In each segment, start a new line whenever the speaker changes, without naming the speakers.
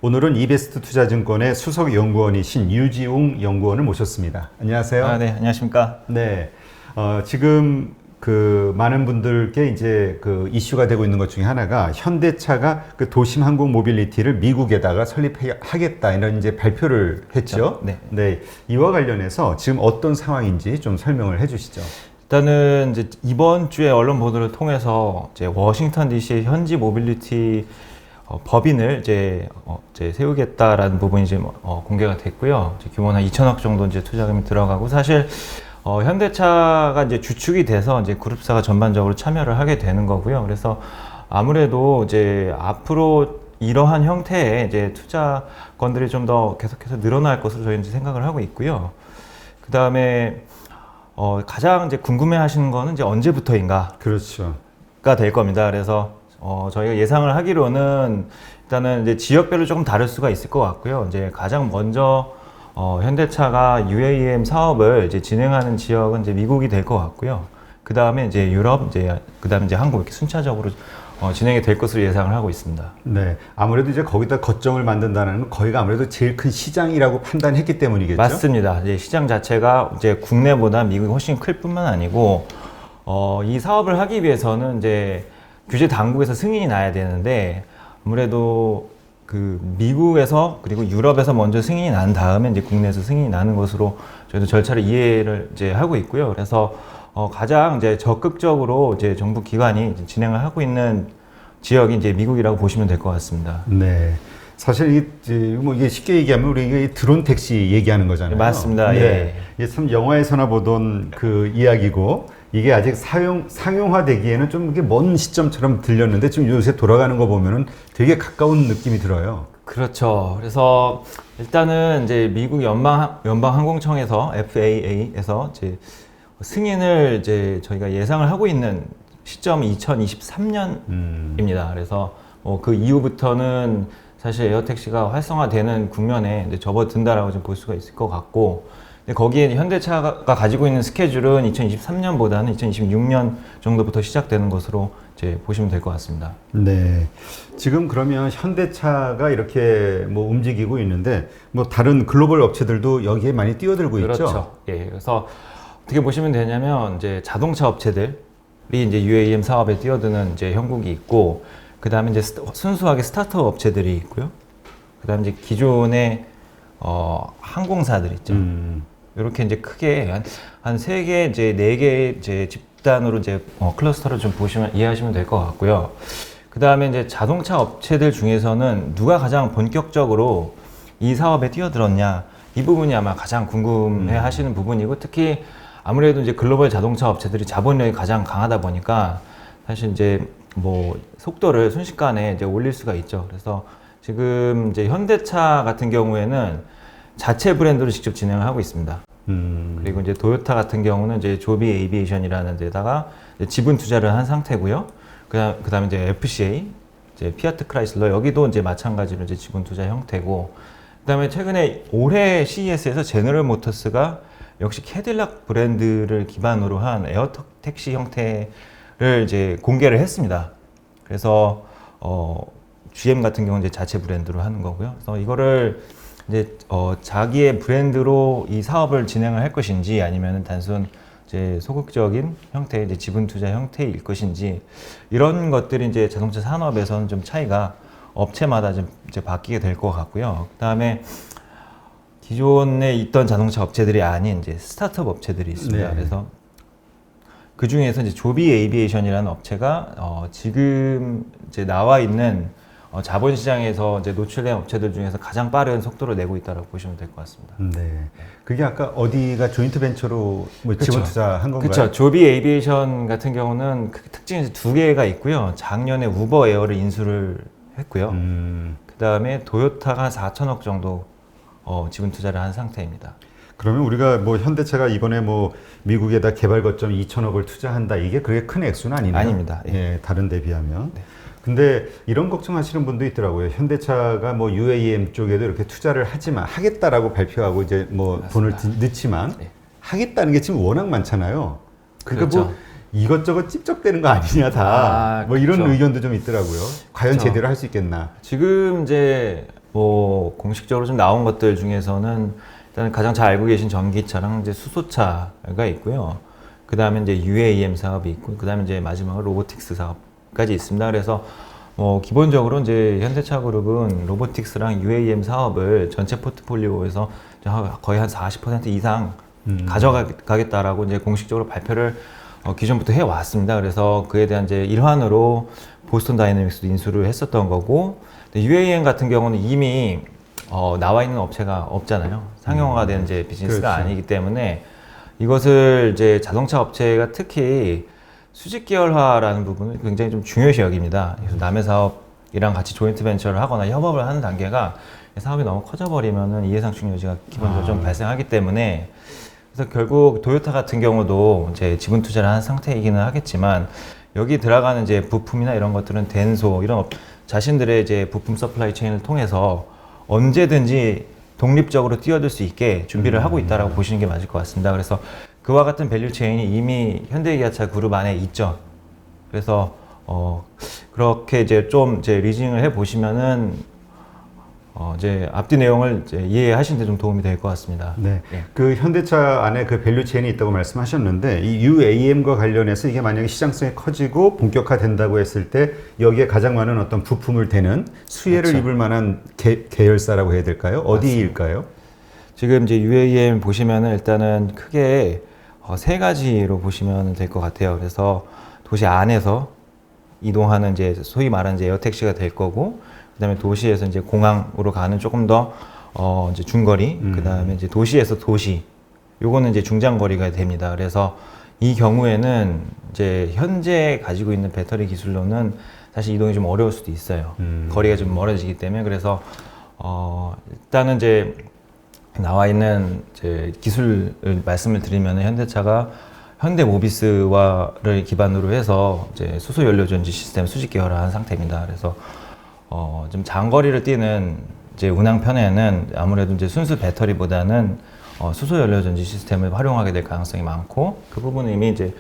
오늘은 이베스트 투자증권의 수석 연구원이신 유지웅 연구원을 모셨습니다. 안녕하세요.
네, 안녕하십니까.
네, 지금 그 많은 분들께 이제 그 이슈가 되고 있는 것 중에 하나가 현대차가 그 도심 항공 모빌리티를 미국에다가 설립하겠다 이런 이제 발표를 했죠.
네.
네, 이와 관련해서 지금 어떤 상황인지 좀 설명을 해주시죠.
일단은 이제 이번 주에 언론 보도를 통해서 이제 워싱턴 DC의 현지 모빌리티 법인을 이제 세우겠다라는 부분이 이제 공개가 됐고요. 이제 규모는 한 2천억 정도 이제 투자금이 들어가고, 사실 현대차가 이제 주축이 돼서 이제 그룹사가 전반적으로 참여를 하게 되는 거고요. 그래서 아무래도 이제 앞으로 이러한 형태의 이제 투자건들이 좀 더 계속해서 늘어날 것으로 저희는 이제 생각을 하고 있고요. 그 다음에 가장 이제 궁금해하시는 거는 이제 언제부터인가가
그렇죠.
될 겁니다. 그래서 저희가 예상을 하기로는 일단은 이제 지역별로 조금 다를 수가 있을 것 같고요. 이제 가장 먼저 현대차가 UAM 사업을 이제 진행하는 지역은 이제 미국이 될 것 같고요. 그 다음에 이제 유럽, 그 다음에 이제 한국, 이렇게 순차적으로 진행이 될 것으로 예상을 하고 있습니다.
네, 아무래도 이제 거기다 거점을 만든다는 건 거기가 아무래도 제일 큰 시장이라고 판단했기 때문이겠죠.
맞습니다. 이제 시장 자체가 이제 국내보다 미국이 훨씬 클 뿐만 아니고 이 사업을 하기 위해서는 이제 규제 당국에서 승인이 나야 되는데, 아무래도 그 미국에서 그리고 유럽에서 먼저 승인이 난 다음에 이제 국내에서 승인이 나는 것으로 저희도 절차를 이해를 이제 하고 있고요. 그래서 가장 이제 적극적으로 이제 정부 기관이 이제 진행을 하고 있는 지역이 이제 미국이라고 보시면 될 것 같습니다.
네. 사실 이게 쉽게 얘기하면 우리 이게 드론 택시 얘기하는 거잖아요.
맞습니다.
네.
예.
이게 참 영화에서나 보던 그 이야기고, 이게 아직 상용화되기에는 좀 이게 먼 시점처럼 들렸는데 지금 요새 돌아가는 거 보면은 되게 가까운 느낌이 들어요.
그렇죠. 그래서 일단은 이제 미국 연방항공청에서 FAA에서 이제 승인을 이제 저희가 예상을 하고 있는 시점이 2023년입니다. 그래서 그 이후부터는 사실 에어택시가 활성화되는 국면에 이제 접어든다라고 좀 볼 수가 있을 것 같고, 거기에 현대차가 가지고 있는 스케줄은 2023년보다는 2026년 정도부터 시작되는 것으로 이제 보시면 될 것 같습니다.
네. 지금 그러면 현대차가 이렇게 뭐 움직이고 있는데 뭐 다른 글로벌 업체들도 여기에 많이 뛰어들고 있죠.
그렇죠. 예. 그래서 어떻게 보시면 되냐면 이제 자동차 업체들이 이제 UAM 사업에 뛰어드는 이제 형국이 있고, 그 다음에 이제 순수하게 스타트업 업체들이 있고요. 그 다음에 이제 기존의 항공사들 있죠. 이렇게 이제 크게 한 3개, 이제 4개 이제 집단으로 이제 클러스터를 좀 보시면 이해하시면 될 것 같고요. 그 다음에 이제 자동차 업체들 중에서는 누가 가장 본격적으로 이 사업에 뛰어들었냐, 이 부분이 아마 가장 궁금해 하시는 부분이고, 특히 아무래도 이제 글로벌 자동차 업체들이 자본력이 가장 강하다 보니까 사실 이제 뭐 속도를 순식간에 이제 올릴 수가 있죠. 그래서 지금 이제 현대차 같은 경우에는 자체 브랜드로 직접 진행을 하고 있습니다. 그리고 이제 도요타 같은 경우는 이제 조비 에이비에이션이라는 데다가 이제 지분 투자를 한 상태고요. 그다음에 이제 FCA, 이제 피아트 크라이슬러, 여기도 이제 마찬가지로 이제 지분 투자 형태고, 그다음에 최근에 올해 CES에서 제너럴 모터스가 역시 캐딜락 브랜드를 기반으로 한 에어 택시 형태를 이제 공개를 했습니다. 그래서 GM 같은 경우는 이제 자체 브랜드로 하는 거고요. 그래서 이거를 이제 자기의 브랜드로 이 사업을 진행을 할 것인지, 아니면은 단순 이제 소극적인 형태의 이제 지분 투자 형태일 것인지, 이런 것들이 이제 자동차 산업에서는 좀 차이가 업체마다 좀 이제 바뀌게 될 것 같고요. 그다음에 기존에 있던 자동차 업체들이 아닌 이제 스타트업 업체들이 있습니다.
네.
그래서 그 중에서 이제 조비 에이비에이션이라는 업체가 지금 이제 나와 있는 자본시장에서 이제 노출된 업체들 중에서 가장 빠른 속도를 내고 있다고 보시면 될 것 같습니다.
네. 그게 아까 어디가 조인트 벤처로 뭐 지분 투자한 건가요?
그렇죠. 조비 에이비에이션 같은 경우는 그 특징이 2개가 있고요. 작년에 우버 에어를 인수를 했고요. 그 다음에 도요타가 4천억 정도 지분 투자를 한 상태입니다.
그러면 우리가 뭐 현대차가 이번에 뭐 미국에다 개발 거점 2천억을 투자한다, 이게 그렇게 큰 액수는 아니네요.
아닙니다. 예.
예, 다른 데 비하면.
네.
근데 이런 걱정하시는 분도 있더라고요. 현대차가 뭐 UAM 쪽에도 이렇게 투자를 하겠다라고 발표하고 이제 뭐
맞습니다.
돈을 넣지만
네.
하겠다는 게 지금 워낙 많잖아요. 그러니까
그렇죠.
뭐 이것저것 찝쩍대는 거 아니냐 다. 뭐 이런
그렇죠.
의견도 좀 있더라고요. 과연
그렇죠.
제대로 할 수 있겠나.
지금 이제 뭐 공식적으로 좀 나온 것들 중에서는 일단 가장 잘 알고 계신 전기차랑 이제 수소차가 있고요. 그 다음에 이제 UAM 사업이 있고, 그 다음에 이제 마지막으로 로보틱스 사업까지 있습니다. 그래서 기본적으로 이제 현대차 그룹은 로보틱스랑 UAM 사업을 전체 포트폴리오에서 거의 한 40% 이상 가져가겠다라고 이제 공식적으로 발표를 기존부터 해왔습니다. 그래서 그에 대한 이제 일환으로 보스턴 다이내믹스도 인수를 했었던 거고, UAM 같은 경우는 이미 나와 있는 업체가 없잖아요. 상용화가 된 이제 비즈니스가
그렇죠.
아니기 때문에 이것을 이제 자동차 업체가 특히 수직 계열화라는 부분을 굉장히 좀 중요시 여깁니다. 그래서 남의 사업이랑 같이 조인트 벤처를 하거나 협업을 하는 단계가 사업이 너무 커져버리면은 이해상 충 여지가 기본적으로 좀 발생하기 때문에, 그래서 결국 토요타 같은 경우도 이제 지분 투자를 한 상태이기는 하겠지만, 여기 들어가는 이제 부품이나 이런 것들은 덴소 이런 자신들의 이제 부품 서플라이 체인을 통해서 언제든지 독립적으로 뛰어들 수 있게 준비를 하고 있다라고 보시는 게 맞을 것 같습니다. 그래서 그와 같은 밸류 체인이 이미 현대기아차 그룹 안에 있죠. 그래서 그렇게 이제 좀 이제 리징을 해 보시면은 이제 앞뒤 내용을 이제 이해하시는 데 좀 도움이 될 것 같습니다.
네.
예.
그 현대차 안에 그 밸류 체인이 있다고 말씀하셨는데, 이 UAM과 관련해서 이게 만약에 시장성이 커지고 본격화된다고 했을 때 여기에 가장 많은 어떤 부품을 대는 수혜를
그렇죠.
입을 만한 계열사라고 해야 될까요? 어디일까요?
지금 이제 UAM 보시면은 일단은 크게 세 가지로 보시면 될 것 같아요. 그래서 도시 안에서 이동하는 이제 소위 말하는 이제 에어택시가 될 거고, 그다음에 도시에서 이제 공항으로 가는 조금 더 이제 중거리, 그다음에 이제 도시에서 도시, 요거는 이제 중장거리가 됩니다. 그래서 이 경우에는 이제 현재 가지고 있는 배터리 기술로는 사실 이동이 좀 어려울 수도 있어요. 거리가 좀 멀어지기 때문에. 그래서 일단은 이제 나와 있는 이제 기술을 말씀을 드리면, 현대차가 현대모비스와를 기반으로 해서 이제 수소 연료 전지 시스템 수직 계열화한 상태입니다. 그래서 좀 장거리를 뛰는 이제 운항편에는 아무래도 이제 순수 배터리보다는 수소 연료 전지 시스템을 활용하게 될 가능성이 많고, 그 부분은 이미 이제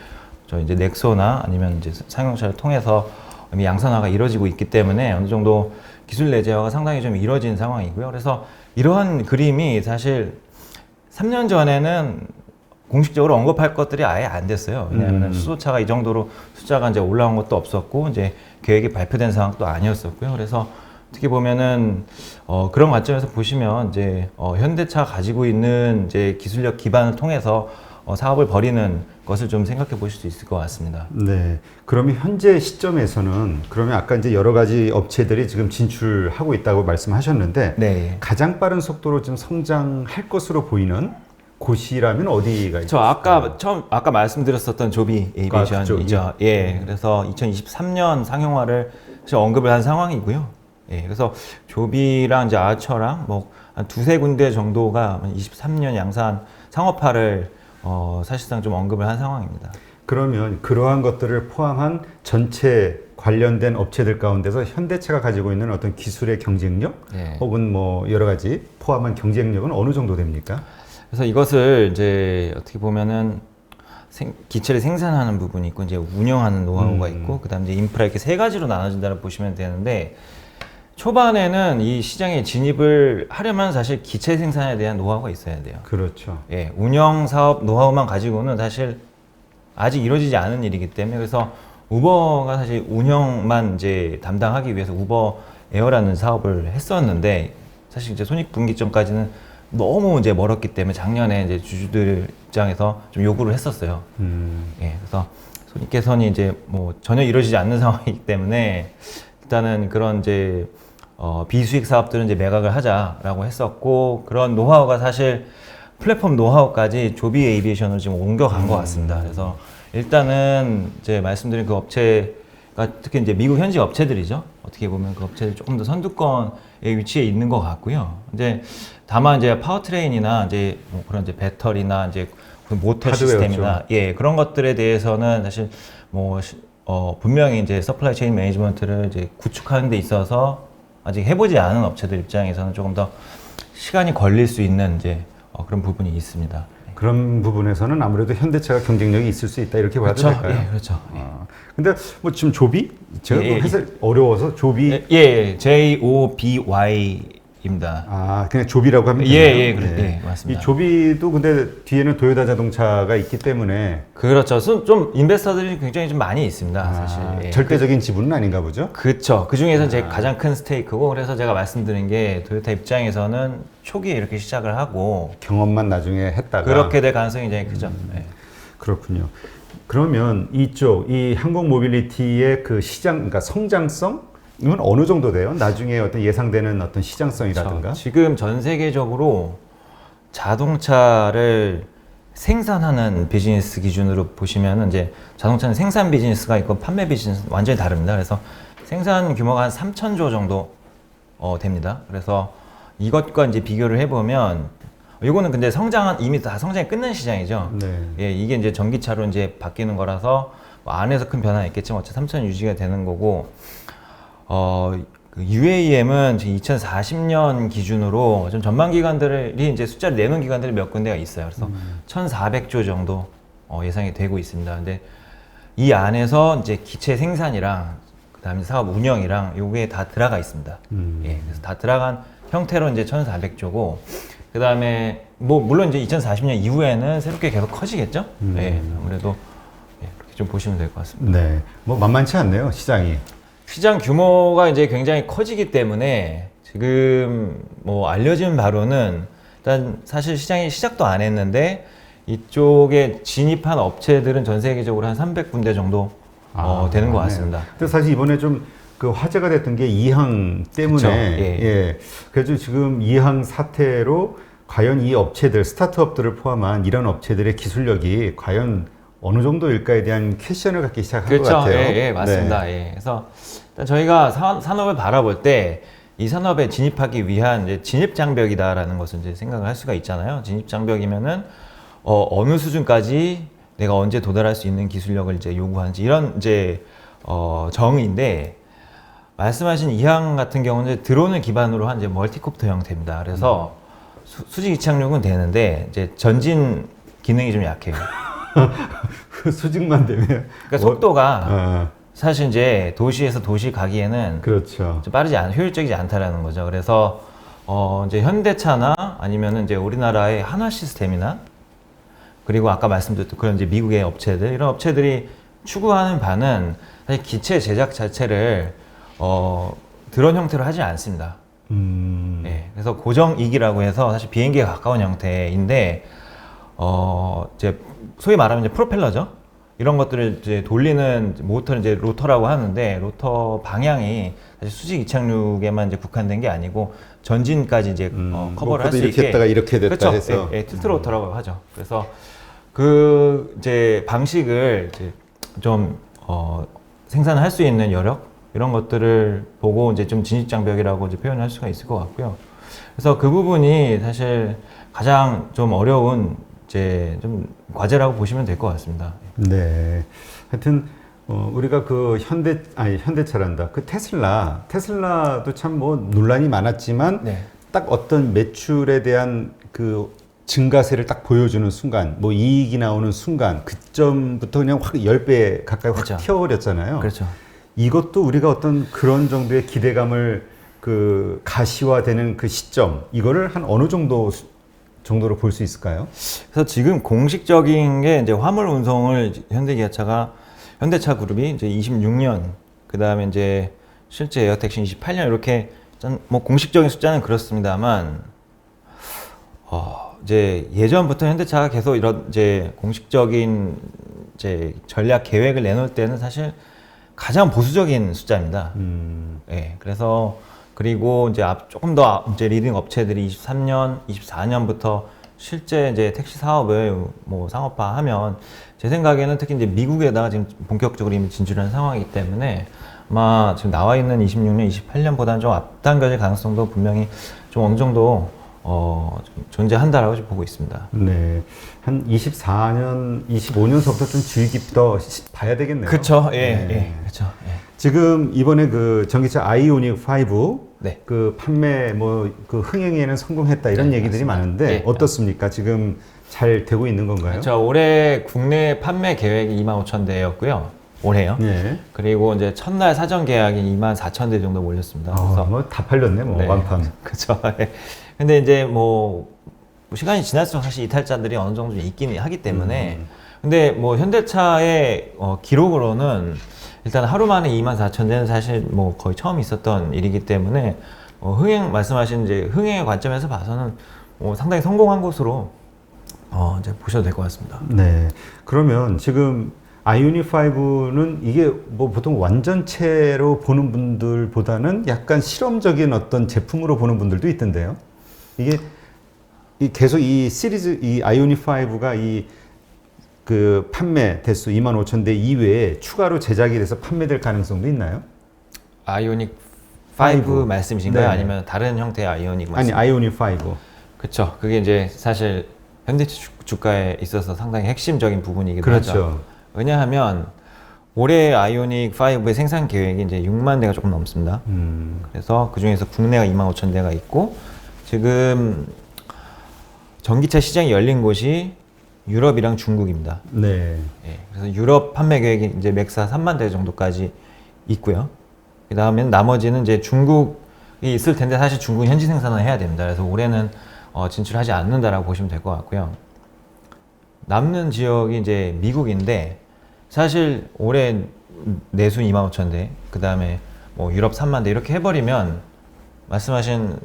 이제 넥소나 아니면 이제 상용차를 통해서 이미 양산화가 이루어지고 있기 때문에 어느 정도 기술 내재화가 상당히 좀 이루어진 상황이고요. 그래서 이러한 그림이 사실 3년 전에는 공식적으로 언급할 것들이 아예 안 됐어요. 왜냐하면 수소차가 이 정도로 숫자가 이제 올라온 것도 없었고, 이제 계획이 발표된 상황도 아니었었고요. 그래서 어떻게 보면은 그런 관점에서 보시면 이제 현대차 가지고 있는 이제 기술력 기반을 통해서 사업을 벌이는 것을 좀 생각해 보실 수 있을 것 같습니다.
네. 그러면 현재 시점에서는, 그러면 아까 이제 여러 가지 업체들이 지금 진출하고 있다고 말씀하셨는데,
네.
가장 빠른 속도로 좀 성장할 것으로 보이는 곳이라면 어디가 있을까요?
저 아까 말씀드렸었던 조비 에이비에이션이죠. 예. 그래서 2023년 상용화를 언급을 한 상황이고요. 예. 그래서 조비랑 이제 아처랑 뭐 한 두세 군데 정도가 23년 양산 상업화를 사실상 좀 언급을 한 상황입니다.
그러면 그러한 것들을 포함한 전체 관련된 업체들 가운데서 현대차가 가지고 있는 어떤 기술의 경쟁력,
네.
혹은 뭐 여러 가지 포함한 경쟁력은 어느 정도 됩니까?
그래서 이것을 이제 어떻게 보면은 기체를 생산하는 부분이 있고, 이제 운영하는 노하우가 있고, 그다음에 이제 인프라, 이렇게 세 가지로 나눠진다고 보시면 되는데, 초반에는 이 시장에 진입을 하려면 사실 기체 생산에 대한 노하우가 있어야 돼요.
그렇죠.
예, 운영 사업 노하우만 가지고는 사실 아직 이루어지지 않은 일이기 때문에, 그래서 우버가 사실 운영만 이제 담당하기 위해서 우버 에어라는 사업을 했었는데, 사실 이제 손익분기점까지는 너무 이제 멀었기 때문에 작년에 이제 주주들 입장에서 좀 요구를 했었어요. 예, 그래서 손익 개선이 이제 뭐 전혀 이루어지지 않는 상황이기 때문에 일단은 그런 이제 비수익 사업들은 이제 매각을 하자라고 했었고, 그런 노하우가 사실 플랫폼 노하우까지 조비 에이비에이션으로 지금 옮겨간 것 같습니다. 그래서 일단은 이제 말씀드린 그 업체가 특히 이제 미국 현지 업체들이죠. 어떻게 보면 그 업체들 조금 더 선두권에 위치해 있는 것 같고요. 이제 다만 이제 파워트레인이나 이제 뭐 그런 이제 배터리나 이제 그 모터
하드웨어죠.
시스템이나 예, 그런 것들에 대해서는 사실 뭐 분명히 이제 서플라이 체인 매니지먼트를 이제 구축하는 데 있어서 아직 해보지 않은 업체들 입장에서는 조금 더 시간이 걸릴 수 있는 이제 그런 부분이 있습니다.
그런 부분에서는 아무래도 현대차가 경쟁력이 있을 수 있다, 이렇게 봐도
그렇죠.
될까요?
예, 그렇죠. 예.
근데 뭐 지금 조비? 제가
예,
해설 어려워서 조비.
예, JOBY 조비입니다.
아, 그냥 조비라고 하면
예,
되나요?
예, 맞습니다.
이 조비도 근데 뒤에는 도요타 자동차가 있기 때문에
그렇죠. 좀 인베스터들이 굉장히 좀 많이 있습니다, 사실. 예.
절대적인 지분은 아닌가 보죠?
그렇죠. 그 중에서 제 가장 큰 스테이크고, 그래서 제가 말씀드린 게 도요타 입장에서는 초기에 이렇게 시작을 하고
경험만 나중에 했다가
그렇게 될 가능성이 굉장히 크죠. 예.
그렇군요. 그러면 이쪽 이 항공 모빌리티의 그 시장, 그러니까 성장성 이건 어느 정도 돼요? 나중에 어떤 예상되는 어떤 시장성이라든가?
그렇죠. 지금 전 세계적으로 자동차를 생산하는 비즈니스 기준으로 보시면 이제 자동차는 생산 비즈니스가 있고 판매 비즈니스 완전히 다릅니다. 그래서 생산 규모가 한 3,000조 정도 됩니다. 그래서 이것과 이제 비교를 해보면 이거는 근데 이미 다 성장이 끝난 시장이죠.
네.
예, 이게 이제 전기차로 이제 바뀌는 거라서 뭐 안에서 큰 변화는 있겠지만 어차피 3,000 유지가 되는 거고, 그 UAM은 지금 2040년 기준으로 좀 전망 기관들이 이제 숫자를 내놓은 기관들이 몇 군데가 있어요. 그래서 1,400조 정도 예상이 되고 있습니다. 근데 이 안에서 이제 기체 생산이랑 그다음에 사업 운영이랑 요게 다 들어가 있습니다. 예, 그래서 다 들어간 형태로 이제 1,400조고, 그다음에 뭐 물론 이제 2040년 이후에는 새롭게 계속 커지겠죠. 예, 아무래도 예, 그렇게 좀 보시면 될 것 같습니다.
네. 뭐 만만치 않네요, 시장이.
시장 규모가 이제 굉장히 커지기 때문에 지금 뭐 알려진 바로는 일단 사실 시장이 시작도 안 했는데 이쪽에 진입한 업체들은 전 세계적으로 한 300군데 정도 되는 것 같습니다.
근데 사실 이번에 좀 그 화제가 됐던 게 이항 때문에
그쵸, 예.
예. 그래서 지금 이항 사태로 과연 이 업체들, 스타트업들을 포함한 이런 업체들의 기술력이 과연 어느 정도일까에 대한 퀘션을 갖기 시작한 것
그렇죠.
같아요.
예, 맞습니다. 예. 그래서 일단 저희가 산업을 바라볼 때 이 산업에 진입하기 위한 이제 진입 장벽이다라는 것을 이제 생각을 할 수가 있잖아요. 진입 장벽이면은 어느 수준까지 내가 언제 도달할 수 있는 기술력을 이제 요구하는지 이런 이제 정의인데, 말씀하신 이항 같은 경우는 드론을 기반으로 한 이제 멀티콥터 형태입니다. 그래서 수직 이착륙은 되는데 이제 전진 기능이 좀 약해요.
수직만 되면
그러니까 속도가
아,
사실 이제 도시에서 도시 가기에는
그렇죠.
좀 효율적이지 않다라는 거죠. 그래서 이제 현대차나 아니면은 이제 우리나라의 한화 시스템이나 그리고 아까 말씀드렸던 그런 이제 미국의 업체들, 이런 업체들이 추구하는 바는 사실 기체 제작 자체를 드론 형태로 하지 않습니다. 예, 그래서 고정이기라고 해서 사실 비행기에 가까운 형태인데, 이제 소위 말하면 이제 프로펠러죠. 이런 것들을 이제 돌리는 모터를 이제 로터라고 하는데, 로터 방향이 사실 수직 이착륙에만 이제 국한된 게 아니고 전진까지 이제 커버를 할 수
이렇게
있게.
했다가 이렇게 됐다
그렇죠.
해서
예, 틸트 로터라고 하죠. 그래서 그 이제 방식을 이제 좀 생산할 수 있는 여력 이런 것들을 보고 이제 좀 진입 장벽이라고 이제 표현할 수가 있을 것 같고요. 그래서 그 부분이 사실 가장 좀 어려운 이제 좀 과제라고 보시면 될 것 같습니다.
네. 하여튼 우리가 그 현대차란다. 그 테슬라도 참 뭐 논란이 많았지만
네.
딱 어떤 매출에 대한 그 증가세를 딱 보여주는 순간, 뭐 이익이 나오는 순간, 그점부터 그냥 확 10배 가까이 확
그렇죠.
튀어버렸잖아요.
그렇죠.
이것도 우리가 어떤 그런 정도의 기대감을 그 가시화되는 그 시점, 이거를 한 어느 정도로 볼 수 있을까요?
그래서 지금 공식적인 게 이제 화물 운송을 현대차 그룹이 이제 26년, 그 다음에 이제 실제 에어택시 28년 이렇게 뭐 공식적인 숫자는 그렇습니다만, 이제 예전부터 현대차가 계속 이런 이제 공식적인 이제 전략 계획을 내놓을 때는 사실 가장 보수적인 숫자입니다. 예, 그래서 그리고 이제 조금 더 이제 리딩 업체들이 23년, 24년부터 실제 이제 택시 사업을 뭐 상업화하면 제 생각에는 특히 이제 미국에다가 지금 본격적으로 이미 진출한 상황이기 때문에 아마 지금 나와 있는 26년, 28년보다는 좀 앞당겨질 가능성도 분명히 좀 어느 정도 좀 존재한다라고 좀 보고 있습니다.
네. 한 24년, 25년서부터 좀 주의 깊게 더 봐야 되겠네요.
그렇죠. 예,
네.
예, 그렇죠. 예.
지금 이번에 그 전기차 아이오닉 5
네.
그 판매 뭐 그 흥행에는 성공했다 이런
네,
얘기들이
맞습니다.
많은데
네.
어떻습니까? 지금 잘 되고 있는 건가요?
저 올해 국내 판매 계획이 25,000대였고요. 올해요.
예.
그리고 이제 첫날 사전 계약이 24,000대 정도 몰렸습니다. 그래서
뭐다 팔렸네, 뭐
네.
완판.
그렇죠. 근데 이제 뭐 시간이 지날수록 사실 이탈자들이 어느 정도 있긴 하기 때문에 근데 뭐 현대차의 기록으로는 일단 하루 만에 24,000대는 사실 뭐 거의 처음 있었던 일이기 때문에 흥행 말씀하신 이제 흥행의 관점에서 봐서는 상당히 성공한 것으로 이제 보셔도 될 것 같습니다.
네. 그러면 지금 아이오닉 5는 이게 뭐 보통 완전체로 보는 분들보다는 약간 실험적인 어떤 제품으로 보는 분들도 있던데요. 이게 계속 이 시리즈 이 아이오닉 5가 이 그 판매 대수 25,000대 이외에 추가로 제작이 돼서 판매될 가능성도 있나요?
아이오닉
5
5 말씀이신가요?
네.
아니면 다른 형태의 아이오닉 말씀?
아니 아이오닉 5.
그렇죠. 그게 이제 사실 현대차 주가에 있어서 상당히 핵심적인 부분이기도
그렇죠.
하죠. 왜냐하면 올해 아이오닉 5의 생산 계획이 이제 6만 대가 조금 넘습니다. 그래서 그 중에서 국내가 25,000대가 있고 지금 전기차 시장이 열린 곳이 유럽이랑 중국입니다.
네.
예, 그래서 유럽 판매 계획이 이제 맥사 3만 대 정도까지 있고요. 그 다음엔 나머지는 이제 중국이 있을 텐데 사실 중국은 현지 생산을 해야 됩니다. 그래서 올해는 진출하지 않는다라고 보시면 될 것 같고요. 남는 지역이 이제 미국인데 사실 올해 내수 25,000대, 그 다음에 뭐 유럽 3만 대 이렇게 해버리면 말씀하신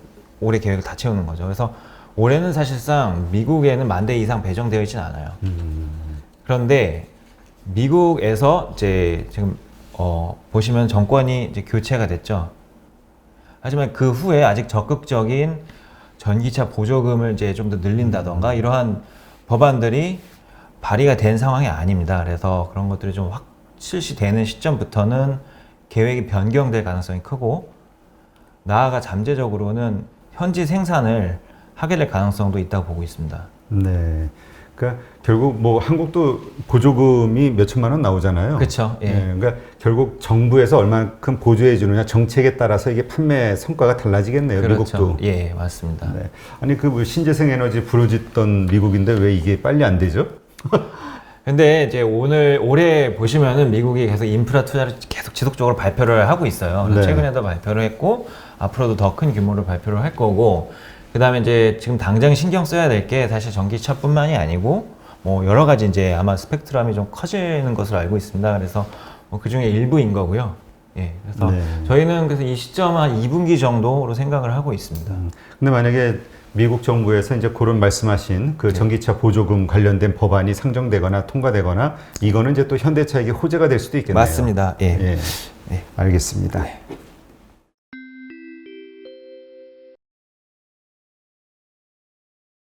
올해 계획을 다 채우는 거죠. 그래서 올해는 사실상 미국에는 10,000대 이상 배정되어 있지는 않아요. 그런데 미국에서 이제 지금 보시면 정권이 이제 교체가 됐죠. 하지만 그 후에 아직 적극적인 전기차 보조금을 이제 좀 더 늘린다던가 이러한 법안들이 발의가 된 상황이 아닙니다. 그래서 그런 것들이 좀 확실시되는 시점부터는 계획이 변경될 가능성이 크고 나아가 잠재적으로는 현지 생산을 하게 될 가능성도 있다고 보고 있습니다.
네. 그러니까 결국 뭐 한국도 보조금이 몇 천만 원 나오잖아요.
그렇죠. 예.
네, 그러니까 결국 정부에서 얼마큼 보조해 주느냐 정책에 따라서 이게 판매 성과가 달라지겠네요.
그렇죠.
미국도.
예, 맞습니다.
네. 아니 그 뭐 신재생 에너지 부르짖던 미국인데 왜 이게 빨리 안 되죠?
근데 이제 올해 보시면은 미국이 계속 인프라 투자를 계속 지속적으로 발표를 하고 있어요. 그래서
네.
최근에도 발표를 했고 앞으로도 더 큰 규모로 발표를 할 거고 그다음에 이제 지금 당장 신경 써야 될 게 사실 전기차뿐만이 아니고 뭐 여러 가지 이제 아마 스펙트럼이 좀 커지는 것으로 알고 있습니다. 그래서 그 중에 일부인 거고요. 예. 그래서
네.
저희는 그래서 이 시점 한 2분기 정도로 생각을 하고 있습니다.
근데 만약에 미국 정부에서 이제 그런 말씀하신 그 전기차 보조금 관련된 법안이 상정되거나 통과되거나 이거는 이제 또 현대차에게 호재가 될 수도 있겠네요.
맞습니다. 예.
예.
네.
알겠습니다.
네.